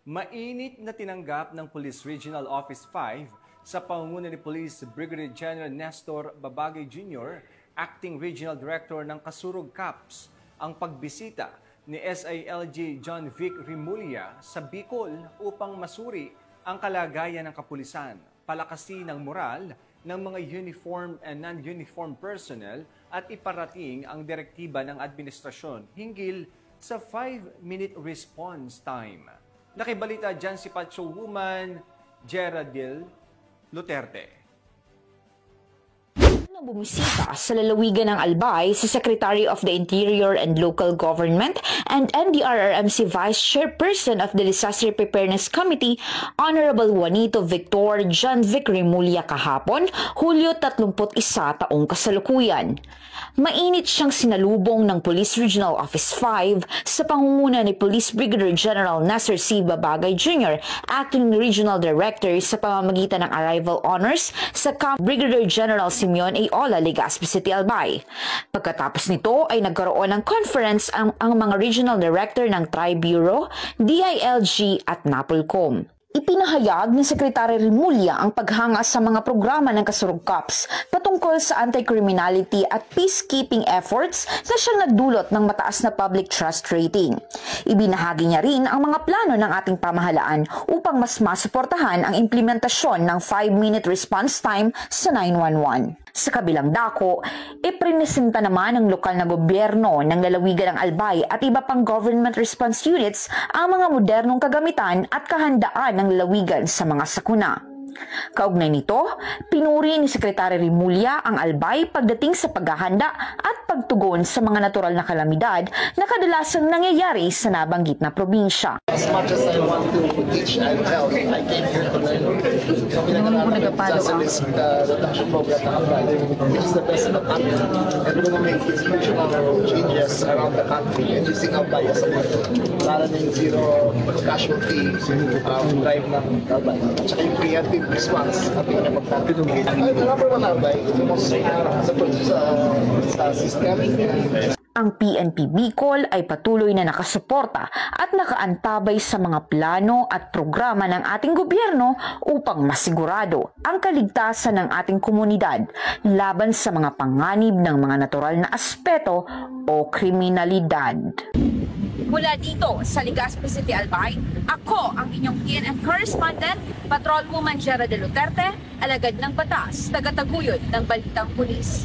Mainit na tinanggap ng Police Regional Office 5 sa pangunguna ni Police Brigadier General Nestor Babagay Jr., Acting Regional Director ng Kasurug CAPS, ang pagbisita ni SILG John Vic Remulla sa Bicol upang masuri ang kalagayan ng kapulisan, palakasin ang moral ng mga uniform and non-uniform personnel at iparating ang direktiba ng administrasyon hinggil sa 5-minute response time. Nakibalita dyan si Patrolwoman Geraldine Luterte. Nang bumisita sa lalawigan ng Albay si Secretary of the Interior and Local Government and NDRRMC Vice Chairperson of the Disaster Preparedness Committee, Honorable Juanito Victor John Vic Remulla kahapon, Hulyo 31 taong kasalukuyan. Mainit siyang sinalubong ng Police Regional Office 5 sa pangunguna ni Police Brigadier General Nestor C. Babagay Jr., Acting Regional Director sa pamamagitan ng arrival honors sa Camp Brigadier General Simeon A. Ola, Legazpi City, Albay. Pagkatapos nito ay nagkaroon ng conference ang mga Regional Director ng Tri-Bureau, DILG at NAPOLCOM. Ipinahayag ni Secretary Remulla ang paghanga sa mga programa ng Kasurug CAPS patungkol sa anti-criminality at peacekeeping efforts na siyang nagdulot ng mataas na public trust rating. Ibinahagi niya rin ang mga plano ng ating pamahalaan upang mas masuportahan ang implementasyon ng 5-minute response time sa 911. Sa kabilang dako, iprinesenta naman ng lokal na gobyerno ng lalawigan ng Albay at iba pang government response units ang mga modernong kagamitan at kahandaan ng lalawigan sa mga sakuna. Kaugnay nito, pinuri ni Secretary Remulla ang Albay pagdating sa paghahanda at pagtugon sa mga natural na kalamidad na kadalasang nangyayari sa nabanggit na probinsya. As much as I want to teach and help, I came here to learn. Disaster risk reduction program ng Albay, which is the best in the country. And we're going to make institutional changes around the country and using Albay as a model. Para na yung zero casualty drive ng Albay. At saka yung preemptive response at yung magtatulong. The number one Albay, sa system. Ang PNP Bicol ay patuloy na nakasuporta at nakaantabay sa mga plano at programa ng ating gobyerno upang masigurado ang kaligtasan ng ating komunidad laban sa mga panganib ng mga natural na aspeto o kriminalidad. Mula dito sa Legazpi City, Albay, ako ang inyong PNN correspondent, Patrolwoman Geraldine Luterte, alagad ng batas, tagataguyod ng Balitang Pulis.